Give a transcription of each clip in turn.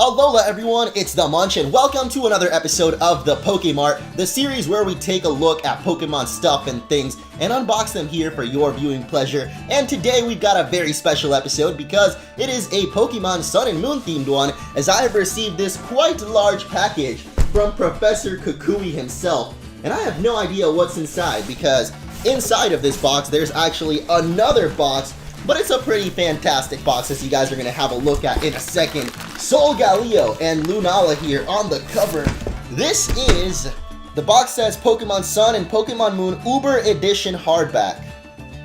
Alola everyone, it's the Munch and welcome to another episode of the PokéMart, the series where we take a look at Pokemon stuff and things and unbox them here for your viewing pleasure. And today we've got a very special episode because it is a Pokemon Sun and Moon themed one, as I have received this quite large package from Professor Kukui himself. And I have no idea what's inside because inside of this box there's actually another box. But it's a pretty fantastic box, as you guys are going to have a look at in a second. Solgaleo and Lunala here on the cover. This is, the box says Pokemon Sun and Pokemon Moon Uber Edition Hardback.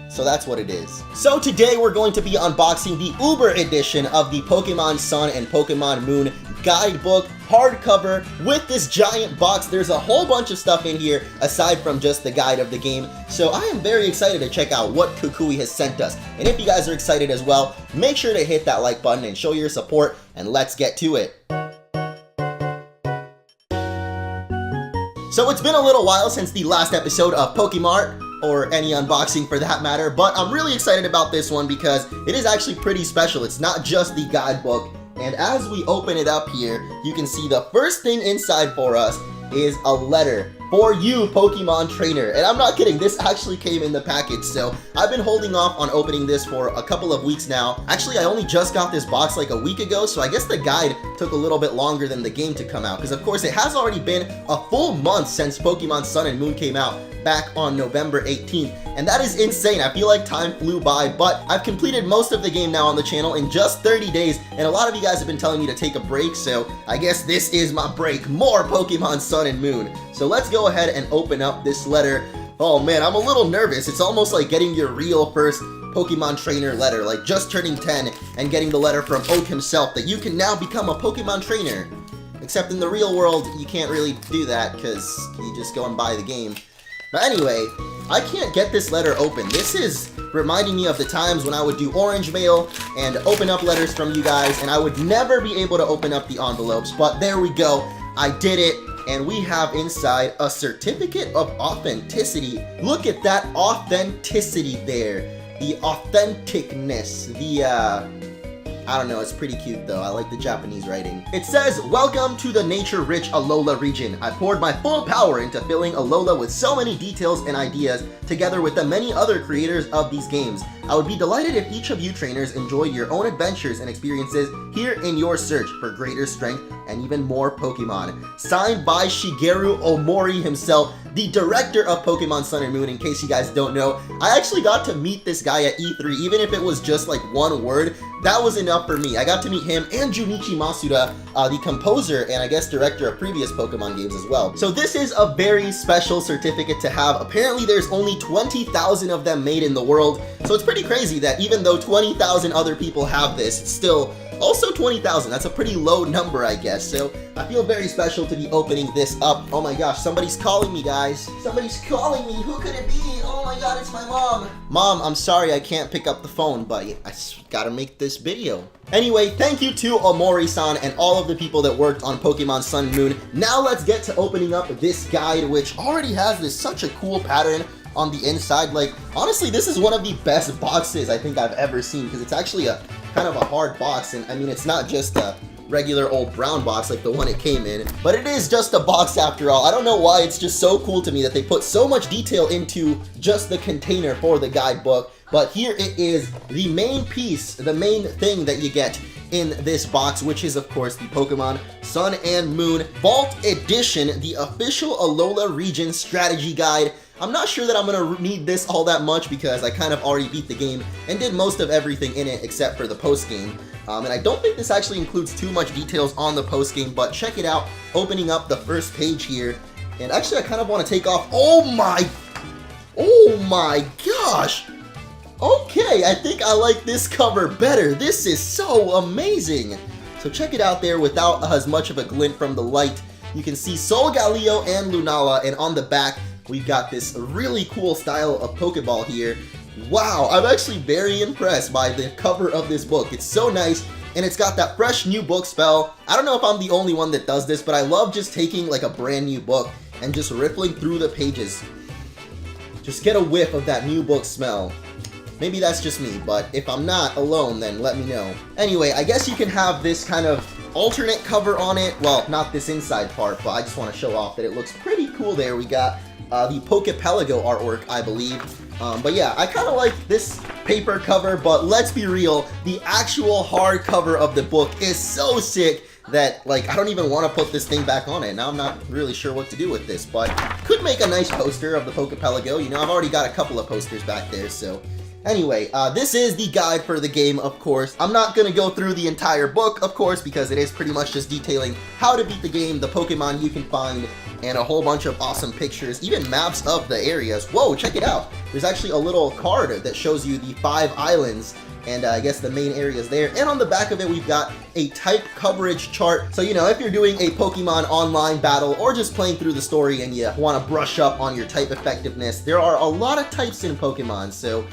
So that's what it is. So today we're going to be unboxing the Uber Edition of the Pokemon Sun and Pokemon Moon guidebook hardcover with this giant box. There's a whole bunch of stuff in here aside from just the guide of the game, so I am very excited to check out what Kukui has sent us. And if you guys are excited as well, make sure to hit that like button and show your support, and let's get to it. So it's been a little while since the last episode of PokéMart, or any unboxing for that matter, but I'm really excited about this one because it is actually pretty special. It's not just the guidebook. And as we open it up here, you can see the first thing inside for us is a letter for you, Pokemon trainer. And I'm not kidding, this actually came in the package, so I've been holding off on opening this for a couple of weeks now. Actually, I only just got this box like a week ago, so I guess the guide took a little bit longer than the game to come out, because of course it has already been a full month since Pokemon Sun and Moon came out back on November 18th, and that is insane. I feel like time flew by, but I've completed most of the game now on the channel in just 30 days, and a lot of you guys have been telling me to take a break, so I guess this is my break. More Pokemon Sun and Moon. So let's go ahead and open up this letter. Oh man, I'm a little nervous. It's almost like getting your real first Pokemon trainer letter, like just turning 10 and getting the letter from Oak himself that you can now become a Pokemon trainer. Except in the real world, you can't really do that because you just go and buy the game. But anyway, I can't get this letter open. This is reminding me of the times when I would do orange mail and open up letters from you guys, and I would never be able to open up the envelopes. But there we go. I did it, and we have inside a certificate of authenticity. Look at that authenticity there. The authenticness. I don't know, it's pretty cute though. I like the Japanese writing. It says, "Welcome to the nature-rich Alola region. I poured my full power into filling Alola with so many details and ideas, together with the many other creators of these games. I would be delighted if each of you trainers enjoyed your own adventures and experiences here in your search for greater strength and even more Pokemon." Signed by Shigeru Omori himself, the director of Pokemon Sun and Moon. In case you guys don't know, I actually got to meet this guy at E3, even if it was just like one word. That was enough for me. I got to meet him and Junichi Masuda, the composer and I guess director of previous Pokemon games as well. So this is a very special certificate to have. Apparently there's only 20,000 of them made in the world, so it's pretty crazy that even though 20,000 other people have this, it's still also 20,000. That's a pretty low number, I guess. So I feel very special to be opening this up. Oh my gosh, somebody's calling me, guys. Somebody's calling me. Who could it be? Oh my god, it's my mom. Mom, I'm sorry I can't pick up the phone, but I gotta make this video. Anyway, thank you to Omori-san and all of the people that worked on Pokemon Sun and Moon. Now let's get to opening up this guide, which already has this such a cool pattern on the inside. Like, honestly, this is one of the best boxes I think I've ever seen, because it's actually a kind of a hard box, and I mean, it's not just a regular old brown box like the one it came in, but it is just a box after all. I don't know why, it's just so cool to me that they put so much detail into just the container for the guidebook. But here it is, the main piece, the main thing that you get in this box, which is of course the Pokemon Sun and Moon Vault Edition, the official Alola region strategy guide. I'm not sure that I'm gonna need this all that much because I kind of already beat the game and did most of everything in it except for the post game. And I don't think this actually includes too much details on the post game, but check it out. Opening up the first page here, and actually I kind of want to take off. Oh my gosh. Okay, I think I like this cover better. This is so amazing. So check it out there without as much of a glint from the light. You can see Solgaleo and Lunala, and on the back, we've got this really cool style of Pokeball here. Wow, I'm actually very impressed by the cover of this book. It's so nice, and it's got that fresh new book spell. I don't know if I'm the only one that does this, but I love just taking like a brand new book and just rippling through the pages. Just get a whiff of that new book smell. Maybe that's just me, but if I'm not alone, then let me know. Anyway, I guess you can have this kind of alternate cover on it. Well, not this inside part, but I just want to show off that it looks pretty cool there. We got the Poképelago artwork, I believe. But yeah, I kind of like this paper cover, but let's be real, the actual hardcover of the book is so sick that, like, I don't even want to put this thing back on it. Now I'm not really sure what to do with this, but could make a nice poster of the Poképelago. You know, I've already got a couple of posters back there, so... Anyway, this is the guide for the game, of course. I'm not going to go through the entire book, of course, because it is pretty much just detailing how to beat the game, the Pokemon you can find, and a whole bunch of awesome pictures, even maps of the areas. Whoa, check it out. There's actually a little card that shows you the 5 islands and I guess the main areas there. And on the back of it, we've got a type coverage chart. So, you know, if you're doing a Pokemon online battle or just playing through the story and you want to brush up on your type effectiveness, there are a lot of types in Pokemon, so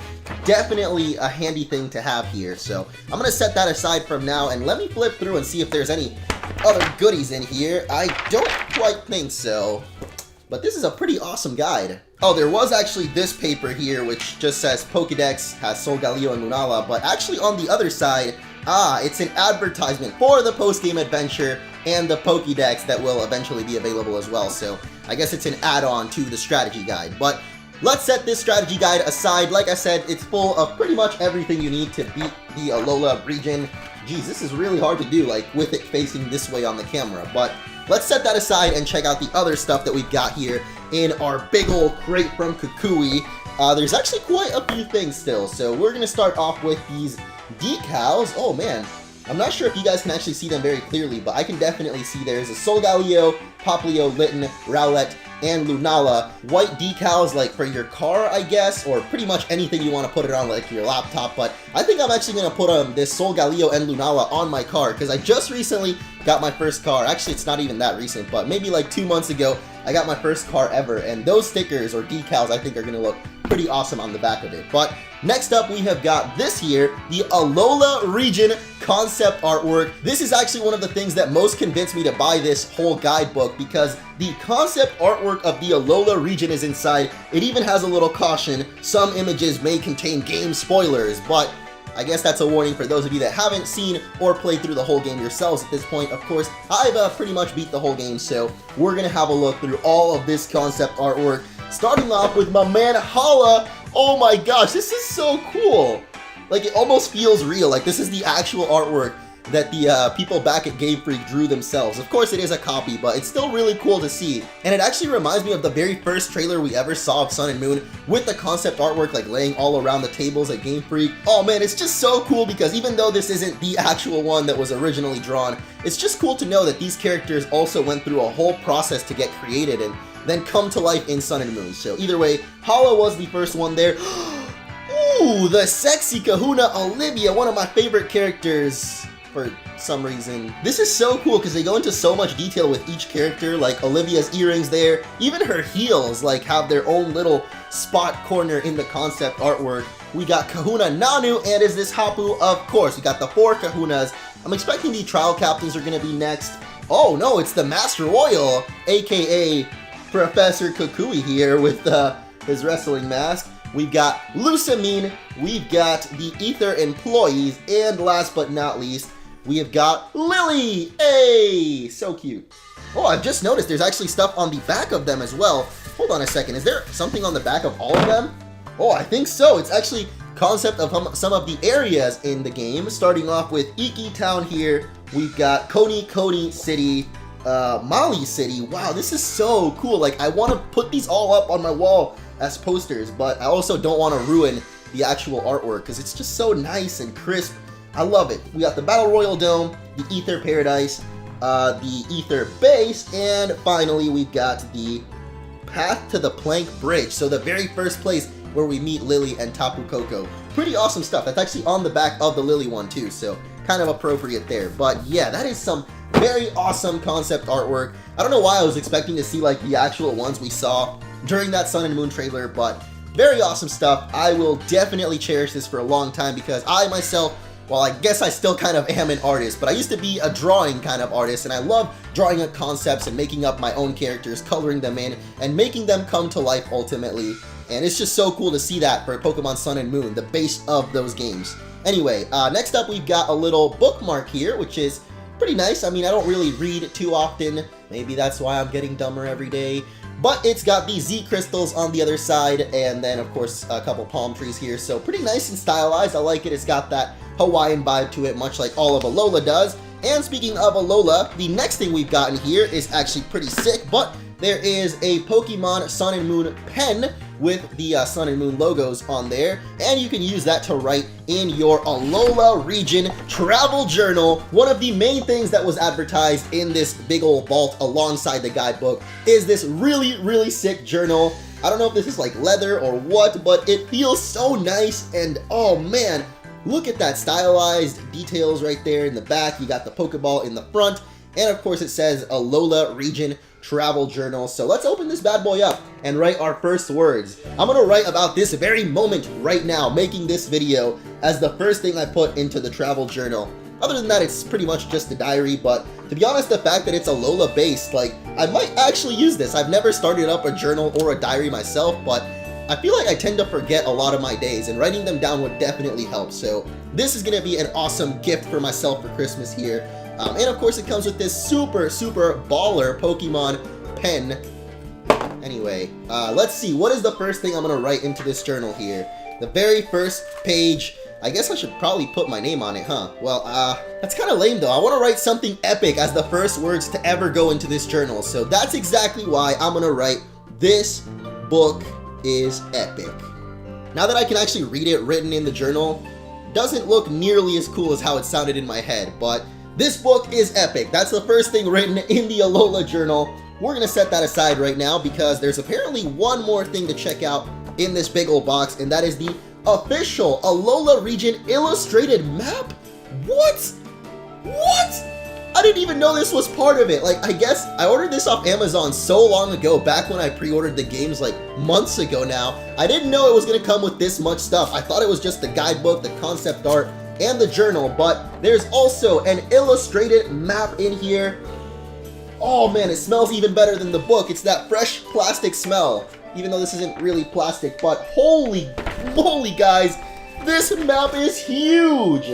definitely a handy thing to have here. So I'm going to set that aside from now, and let me flip through and see if there's any other goodies in here. I don't quite think so, but this is a pretty awesome guide. Oh, there was actually this paper here, which just says Pokédex, has Solgaleo and Lunala, but actually on the other side, it's an advertisement for the post-game adventure and the Pokédex that will eventually be available as well, so I guess it's an add-on to the strategy guide. But let's set this strategy guide aside. Like I said, it's full of pretty much everything you need to beat the Alola region. Geez, this is really hard to do, like, with it facing this way on the camera, but let's set that aside and check out the other stuff that we've got here in our big old crate from Kukui. There's actually quite a few things still, so we're going to start off with these decals. Oh man, I'm not sure if you guys can actually see them very clearly, but I can definitely see there's a Solgaleo, Popplio, Litten, Rowlet, and Lunala. White decals, like for your car, I guess, or pretty much anything you want to put it on, like your laptop, but I think I'm actually going to put this Solgaleo and Lunala on my car, because I just recently got my first car. Actually, it's not even that recent, but maybe like 2 months ago, I got my first car ever, and those stickers or decals I think are going to look pretty awesome on the back of it. But next up, we have got this here, the Alola region concept artwork. This is actually one of the things that most convinced me to buy this whole guidebook, because the concept artwork of the Alola region is inside. It even has a little caution. Some images may contain game spoilers, but I guess that's a warning for those of you that haven't seen or played through the whole game yourselves at this point. Of course, I've pretty much beat the whole game, so we're going to have a look through all of this concept artwork, starting off with my man Hala. Oh my gosh, this is so cool. Like, it almost feels real. Like, this is the actual artwork that the people back at Game Freak drew themselves. Of course, it is a copy, but it's still really cool to see. And it actually reminds me of the very first trailer we ever saw of Sun and Moon, with the concept artwork like laying all around the tables at Game Freak. Oh man, it's just so cool, because even though this isn't the actual one that was originally drawn, it's just cool to know that these characters also went through a whole process to get created and then come to life in Sun and Moon. So either way, Hala was the first one there. Ooh, the sexy Kahuna Olivia, one of my favorite characters for some reason. This is so cool because they go into so much detail with each character, like Olivia's earrings there, even her heels like have their own little spot corner in the concept artwork. We got Kahuna Nanu, and is this Hapu? Of course, we got the 4 Kahunas. I'm expecting the trial captains are going to be next. Oh no, it's the Master Royal, aka Professor Kukui here with his wrestling mask. We've got Lusamine, we've got the Ether employees, and last but not least, we have got Lily! Hey, so cute. Oh, I've just noticed there's actually stuff on the back of them as well. Hold on a second, is there something on the back of all of them? Oh, I think so. It's actually concept of some of the areas in the game, starting off with Iki Town here. We've got Koni City, Mali City. Wow, this is so cool. Like, I want to put these all up on my wall as posters, but I also don't want to ruin the actual artwork because it's just so nice and crisp. I love it. We got the Battle Royal Dome, the Ether Paradise, the Ether Base, and finally we've got the Path to the Plank Bridge. So the very first place where we meet Lily and Tapu Koko. Pretty awesome stuff. That's actually on the back of the Lily one too, so kind of appropriate there. But yeah, that is some very awesome concept artwork. I don't know why I was expecting to see like the actual ones we saw during that Sun and Moon trailer, but very awesome stuff. I will definitely cherish this for a long time because I myself, well, I guess I still kind of am an artist, but I used to be a drawing kind of artist, and I love drawing up concepts and making up my own characters, coloring them in, and making them come to life ultimately. And it's just so cool to see that for Pokemon Sun and Moon, the base of those games. Anyway, next up we've got a little bookmark here, which is pretty nice. I mean, I don't really read too often. Maybe that's why I'm getting dumber every day. But it's got the Z crystals on the other side, and then, of course, a couple palm trees here. So pretty nice and stylized. I like it. It's got that Hawaiian vibe to it, much like all of Alola does. And speaking of Alola, the next thing we've gotten here is actually pretty sick, but there is a Pokemon Sun and Moon pen with the Sun and Moon logos on there, and you can use that to write in your Alola region travel journal. One of the main things that was advertised in this big old vault alongside the guidebook is this really sick journal. I don't know if this is like leather or what, but it feels so nice, and oh man, look at that stylized details right there in the back. You got the Pokeball in the front, and of course it says Alola region travel journal. So let's open this bad boy up and write our first words. I'm gonna write about this very moment right now, making this video as the first thing I put into the travel journal. Other than that, it's pretty much just a diary, but to be honest, the fact that it's Alola based, like, I might actually use this. I've never started up a journal or a diary myself, but I feel like I tend to forget a lot of my days, and writing them down would definitely help. So this is gonna be an awesome gift for myself for Christmas here. And of course it comes with this super baller Pokemon pen. Anyway, let's see, what is the first thing I'm gonna write into this journal here? The very first page, I guess I should probably put my name on it, huh? Well, that's kind of lame though. I want to write something epic as the first words to ever go into this journal. So that's exactly why I'm gonna write, "This book is epic." Now that I can actually read it written in the journal, doesn't look nearly as cool as how it sounded in my head, but this book is epic. That's the first thing written in the Alola journal. We're gonna set that aside right now because there's apparently one more thing to check out in this big old box, and that is the official Alola region illustrated map. What? I didn't even know this was part of it. Like, I guess I ordered this off Amazon so long ago, back when I pre-ordered the games like months ago now. I didn't know it was gonna come with this much stuff. I thought it was just the guidebook, the concept art, and the journal, but there's also an illustrated map in here. Oh man, it smells even better than the book. It's that fresh plastic smell, even though this isn't really plastic, but holy moly guys, this map is huge!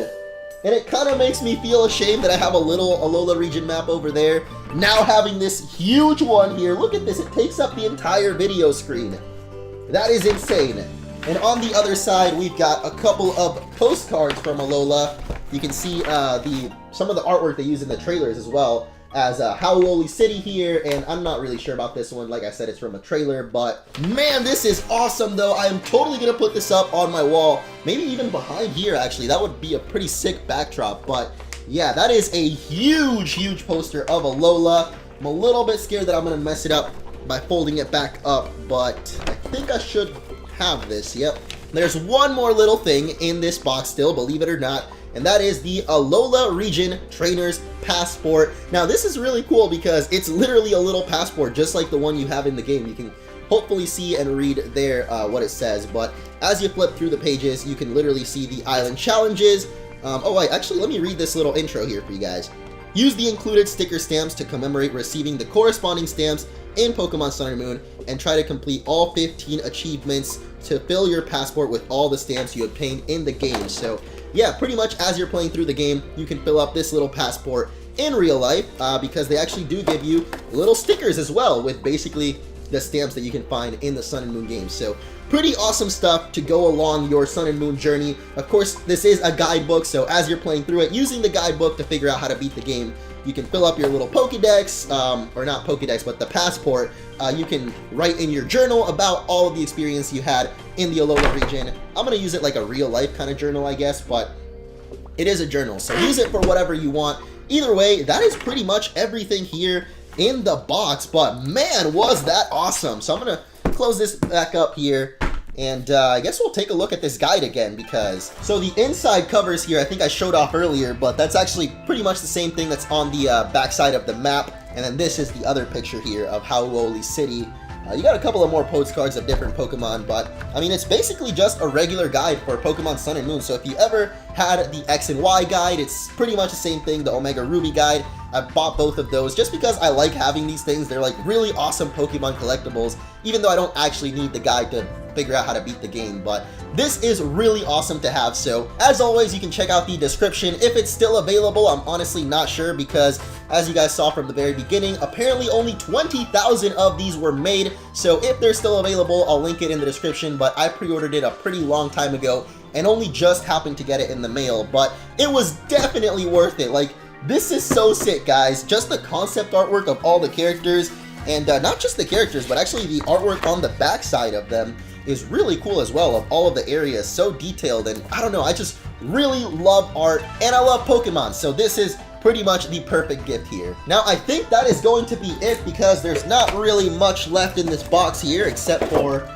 And it kind of makes me feel ashamed that I have a little Alola region map over there. Now having this huge one here, look at this, it takes up the entire video screen. That is insane. And on the other side, we've got a couple of postcards from Alola. You can see some of the artwork they use in the trailers as well, as Howloli City here, and I'm not really sure about this one. Like I said, it's from a trailer, but man, this is awesome though. I am totally gonna put this up on my wall, maybe even behind here actually. That would be a pretty sick backdrop, but yeah, that is a huge poster of Alola. I'm a little bit scared that I'm gonna mess it up by folding it back up, but I think I should have this. Yep. There's one more little thing in this box still, believe it or not, and that is the Alola region trainer's passport. Now this is really cool because it's literally a little passport just like the one you have in the game. You can hopefully see and read there what it says, but as you flip through the pages you can literally see the island challenges. Oh wait, actually let me read this little intro here for you guys. Use the included sticker stamps to commemorate receiving the corresponding stamps in Pokemon Sun and Moon, and try to complete all 15 achievements to fill your passport with all the stamps you obtained in the game. So yeah, pretty much as you're playing through the game, you can fill up this little passport in real life, because they actually do give you little stickers as well with basically the stamps that you can find in the Sun and Moon games. So pretty awesome stuff to go along your Sun and Moon journey. Of course, this is a guidebook, so as you're playing through it, using the guidebook to figure out how to beat the game, you can fill up your little Pokedex, or not Pokedex, but the passport. You can write in your journal about all of the experience you had in the Alola region. I'm going to use it like a real life kind of journal, I guess, but it is a journal, so use it for whatever you want. Either way, that is pretty much everything here in the box, but man, was that awesome. So I'm going to close this back up here, and I guess we'll take a look at this guide again, because so the inside covers here I think I showed off earlier, but that's actually pretty much the same thing that's on the backside of the map. And then this is the other picture here of Howloli City. You got a couple of more postcards of different Pokemon, but I mean, it's basically just a regular guide for Pokemon Sun and Moon. So if you ever had the X and Y guide, it's pretty much the same thing, the Omega Ruby guide. I bought both of those just because I like having these things. They're like really awesome Pokemon collectibles, even though I don't actually need the guide to figure out how to beat the game. But this is really awesome to have. So as always, you can check out the description if it's still available. I'm honestly not sure because as you guys saw from the very beginning, apparently only 20,000 of these were made. So if they're still available, I'll link it in the description, but I pre-ordered it a pretty long time ago and only just happened to get it in the mail, but it was definitely worth it. Like, this is so sick, guys. Just the concept artwork of all the characters, and not just the characters, but actually the artwork on the back side of them is really cool as well, of all of the areas, so detailed, and I don't know, I just really love art, and I love Pokemon, so this is pretty much the perfect gift here. Now, I think that is going to be it because there's not really much left in this box here except for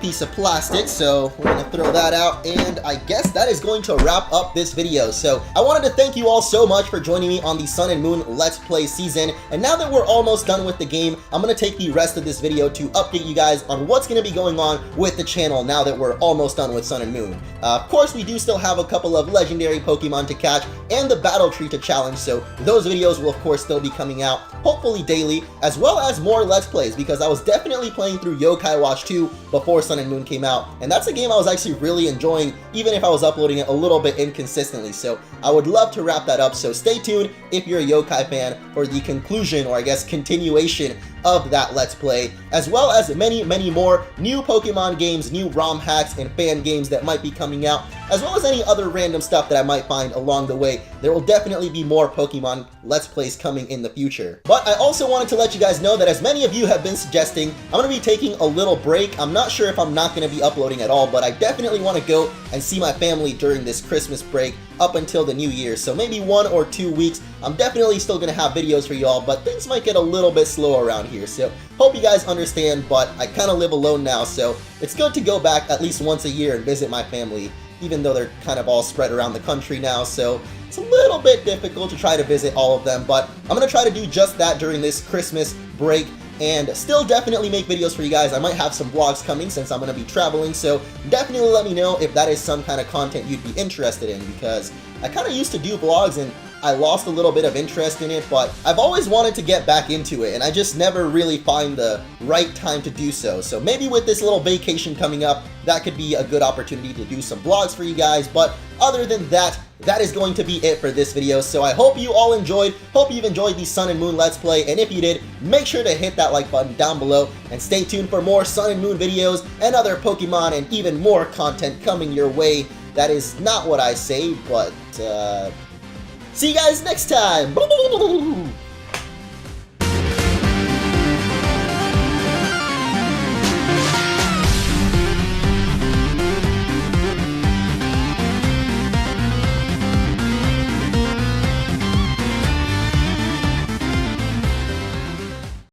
piece of plastic, so we're gonna throw that out, and I guess that is going to wrap up this video. So I wanted to thank you all so much for joining me on the Sun and Moon Let's Play season, and now that we're almost done with the game, I'm gonna take the rest of this video to update you guys on what's gonna be going on with the channel now that we're almost done with Sun and Moon. Of course, we do still have a couple of legendary Pokemon to catch and the battle tree to challenge, so those videos will of course still be coming out, hopefully daily, as well as more Let's Plays, because I was definitely playing through Yokai Watch 2 before Sun and Moon came out, and that's a game I was actually really enjoying, even if I was uploading it a little bit inconsistently, so I would love to wrap that up. So stay tuned if you're a Yokai fan for the conclusion, or I guess continuation, of that Let's Play, as well as many more new Pokemon games, new ROM hacks, and fan games that might be coming out, as well as any other random stuff that I might find along the way. There will definitely be more Pokemon Let's Plays coming in the future. But I also wanted to let you guys know that, as many of you have been suggesting, I'm going to be taking a little break. I'm not sure if I'm not going to be uploading at all, but I definitely want to go and see my family during this Christmas break up until the new year, so maybe 1 or 2 weeks. I'm definitely still gonna have videos for y'all, but things might get a little bit slow around here, so hope you guys understand. But I kind of live alone now, so it's good to go back at least once a year and visit my family, even though they're kind of all spread around the country now, so it's a little bit difficult to try to visit all of them. But I'm gonna try to do just that during this Christmas break, and still definitely make videos for you guys. I might have some vlogs coming since I'm going to be traveling, so definitely let me know if that is some kind of content you'd be interested in, because I kind of used to do vlogs and I lost a little bit of interest in it, but I've always wanted to get back into it, and I just never really find the right time to do so. So maybe with this little vacation coming up, that could be a good opportunity to do some vlogs for you guys. But other than that, that is going to be it for this video. So I hope you all enjoyed. Hope you've enjoyed the Sun and Moon Let's Play, and if you did, make sure to hit that like button down below, and stay tuned for more Sun and Moon videos and other Pokemon and even more content coming your way. That is not what I say, but see you guys next time.